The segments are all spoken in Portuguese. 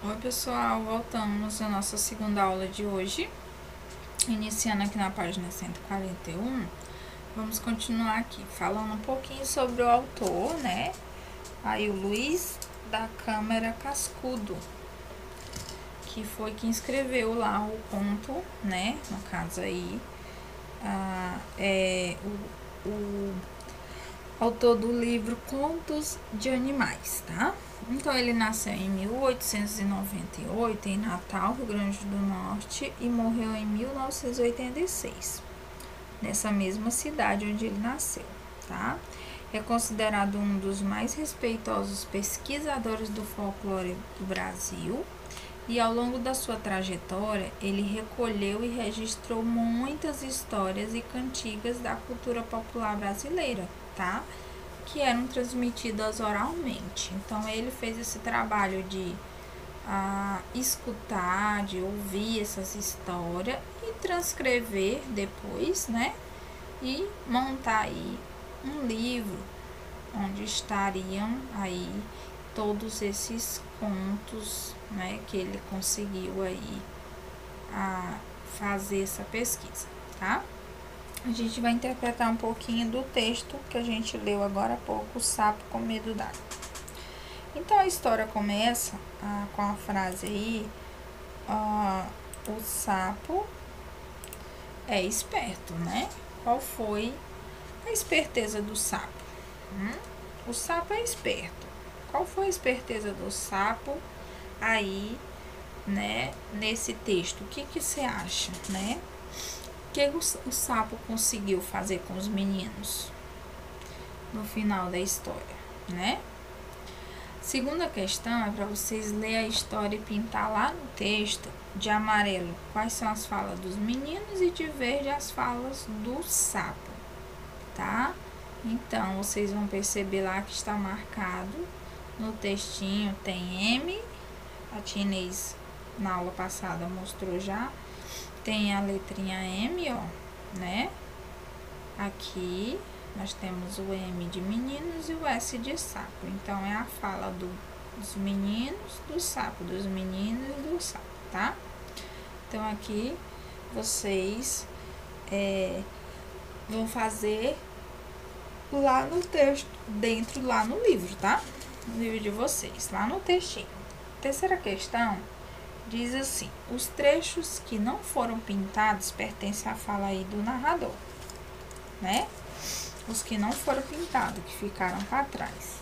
Oi pessoal, voltamos à nossa segunda aula de hoje, iniciando aqui na página 141. Vamos continuar aqui falando um pouquinho sobre o autor, né? Aí o Luiz da Câmara Cascudo, que foi quem escreveu lá o conto, né? No caso aí, o autor do livro Contos de Animais, tá? Então, ele nasceu em 1898 em Natal, Rio Grande do Norte, e morreu em 1986, nessa mesma cidade onde ele nasceu, tá? É considerado um dos mais respeitosos pesquisadores do folclore do Brasil, e ao longo da sua trajetória, ele recolheu e registrou muitas histórias e cantigas da cultura popular brasileira, tá? Que eram transmitidas oralmente. Então, ele fez esse trabalho de escutar, de ouvir essas histórias e transcrever depois, né? E montar aí um livro onde estariam aí todos esses contos, né? Que ele conseguiu aí fazer essa pesquisa, tá? A gente vai interpretar um pouquinho do texto que a gente leu agora há pouco, O Sapo com Medo d'Água. Então, a história começa com a frase aí, o sapo é esperto, né? Qual foi a esperteza do sapo? O sapo é esperto. Qual foi a esperteza do sapo aí, né, nesse texto? O que você acha, né? O que o sapo conseguiu fazer com os meninos no final da história, né? Segunda questão é para vocês lerem a história e pintar lá no texto, de amarelo, quais são as falas dos meninos, e de verde as falas do sapo, tá? Então, vocês vão perceber lá que está marcado no textinho, tem M, a Tia Inês na aula passada mostrou já, tem a letrinha M, ó, né? Aqui nós temos o M de meninos e o S de sapo. Então, é a fala dos meninos, do sapo, dos meninos e do sapo, tá? Então, aqui vocês vão fazer lá no texto, dentro lá no livro, tá? No livro de vocês, lá no textinho. Terceira questão diz assim: os trechos que não foram pintados pertencem à fala aí do narrador, né? Os que não foram pintados, que ficaram para trás.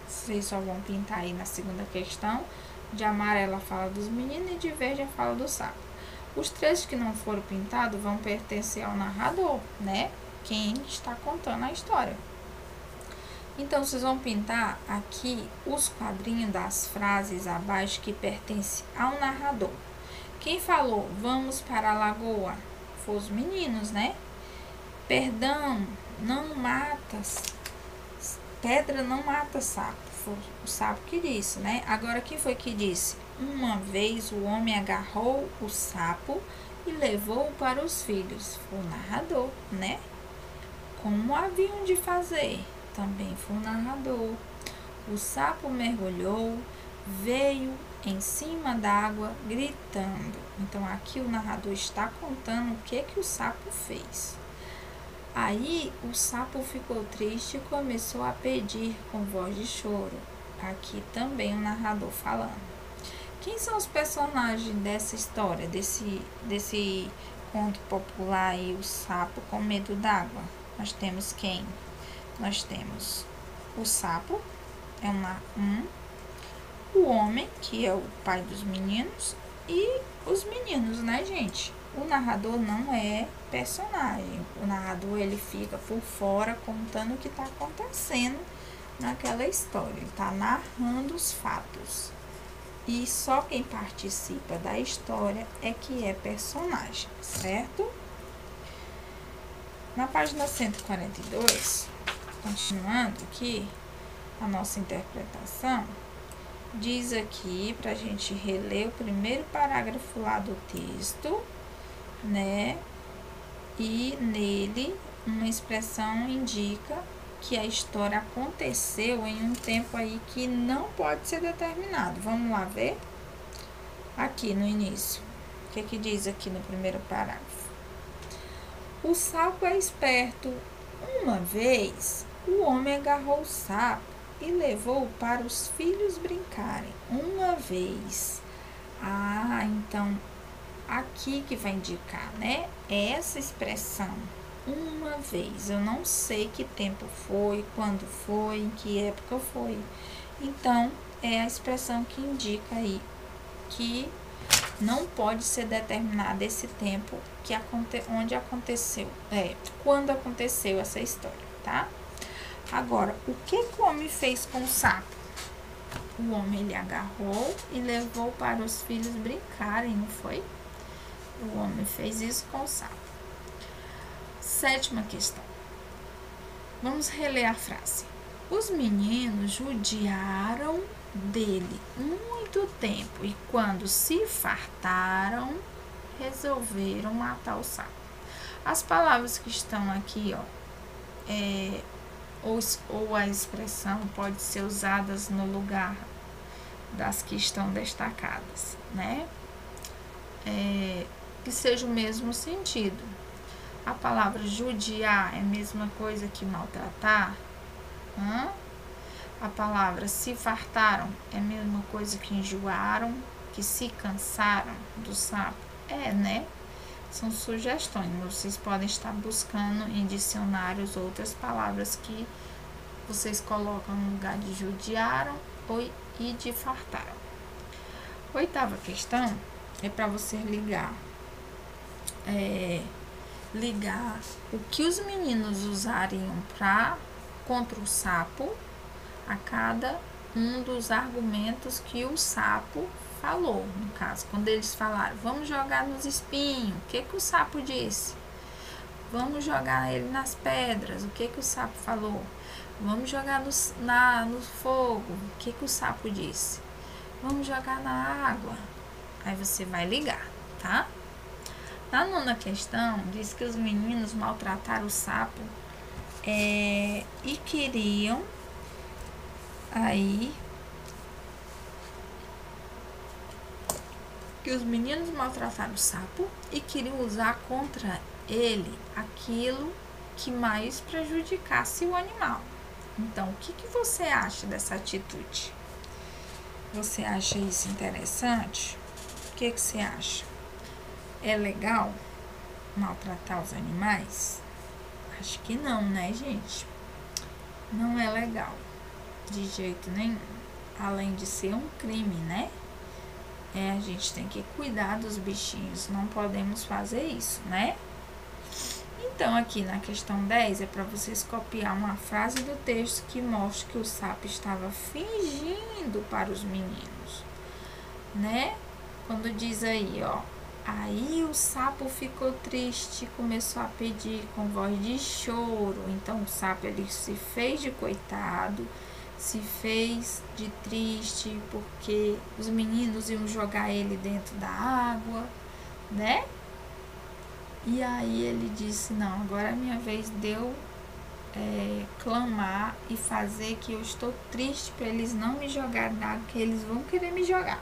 Vocês só vão pintar aí na segunda questão. De amarelo a fala dos meninos e de verde a fala do sapo. Os trechos que não foram pintados vão pertencer ao narrador, né? Quem está contando a história. Então, vocês vão pintar aqui os quadrinhos das frases abaixo que pertencem ao narrador. Quem falou, vamos para a lagoa? Foi os meninos, né? Perdão, não mata, pedra não mata sapo. Foi o sapo que disse, né? Agora, quem foi que disse? Uma vez o homem agarrou o sapo e levou-o para os filhos. Foi o narrador, né? Como haviam de fazer? Também foi o narrador. O sapo mergulhou, veio em cima d'água gritando. Então, aqui o narrador está contando o que o sapo fez. Aí, o sapo ficou triste e começou a pedir com voz de choro. Aqui também o narrador falando. Quem são os personagens dessa história, desse conto popular aí, O Sapo com Medo d'Água? Nós temos quem? Nós temos o sapo, é o homem, que é o pai dos meninos, e os meninos, né, gente? O narrador não é personagem. O narrador, ele fica por fora contando o que está acontecendo naquela história. Ele está narrando os fatos. E só quem participa da história é que é personagem, certo? Na página 142, continuando aqui a nossa interpretação, diz aqui para a gente reler o primeiro parágrafo lá do texto, né? E nele uma expressão indica que a história aconteceu em um tempo aí que não pode ser determinado. Vamos lá ver? Aqui no início, o que diz aqui no primeiro parágrafo? O sapo é esperto. Uma vez, o homem agarrou o sapo e levou para os filhos brincarem. Uma vez. Ah, então, aqui que vai indicar, né? Essa expressão, uma vez. Eu não sei que tempo foi, quando foi, em que época foi. Então, é a expressão que indica aí que não pode ser determinado esse tempo onde aconteceu, quando aconteceu essa história, tá? Agora, o que o homem fez com o sapo? O homem, ele agarrou e levou para os filhos brincarem, não foi? O homem fez isso com o sapo. 7ª questão. Vamos reler a frase. Os meninos judiaram dele muito tempo e quando se fartaram, resolveram matar o sapo. As palavras que estão aqui, ou a expressão pode ser usadas no lugar das que estão destacadas, né? Que seja o mesmo sentido. A palavra judiar é a mesma coisa que maltratar. A palavra se fartaram é a mesma coisa que enjoaram, que se cansaram do sapo. Né? São sugestões. Vocês podem estar buscando em dicionários outras palavras que vocês colocam no lugar de judiaram e de fartaram. 8ª questão é para você ligar o que os meninos usariam contra o sapo a cada um dos argumentos que o sapo falou. No caso, quando eles falaram, vamos jogar nos espinhos, o que o sapo disse? Vamos jogar ele nas pedras, o que o sapo falou? Vamos jogar no fogo, o que o sapo disse? Vamos jogar na água. Aí você vai ligar, tá? Na 9ª questão, diz que os meninos maltrataram o sapo e queriam usar contra ele aquilo que mais prejudicasse o animal. Então, o que você acha dessa atitude? Você acha isso interessante? O que você acha? É legal maltratar os animais? Acho que não, né, gente? Não é legal, de jeito nenhum. Além de ser um crime, né? A gente tem que cuidar dos bichinhos, não podemos fazer isso, né? Então, aqui na questão 10, é para vocês copiar uma frase do texto que mostra que o sapo estava fingindo para os meninos, né? Quando diz aí, aí o sapo ficou triste e começou a pedir com voz de choro. Então, o sapo, ele se fez de coitado, se fez de triste, porque os meninos iam jogar ele dentro da água, né? E aí ele disse, não, agora é a minha vez de eu clamar e fazer que eu estou triste para eles não me jogarem na água, que eles vão querer me jogar.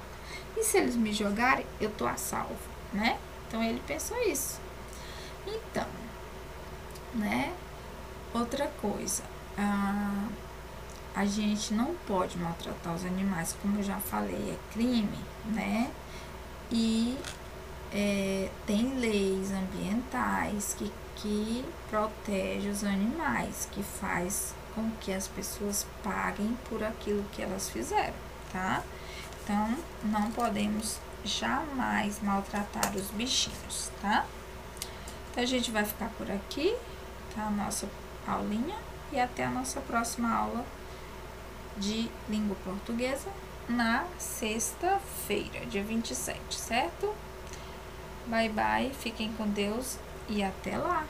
E se eles me jogarem, eu tô a salvo, né? Então ele pensou isso. Então, né? Outra coisa, a gente não pode maltratar os animais, como eu já falei, é crime, né? E tem leis ambientais que protegem os animais, que faz com que as pessoas paguem por aquilo que elas fizeram, tá? Então, não podemos jamais maltratar os bichinhos, tá? Então, a gente vai ficar por aqui, tá? A nossa aulinha, e até a nossa próxima aula de língua portuguesa na sexta-feira, dia 27, certo? Bye, bye, fiquem com Deus e até lá!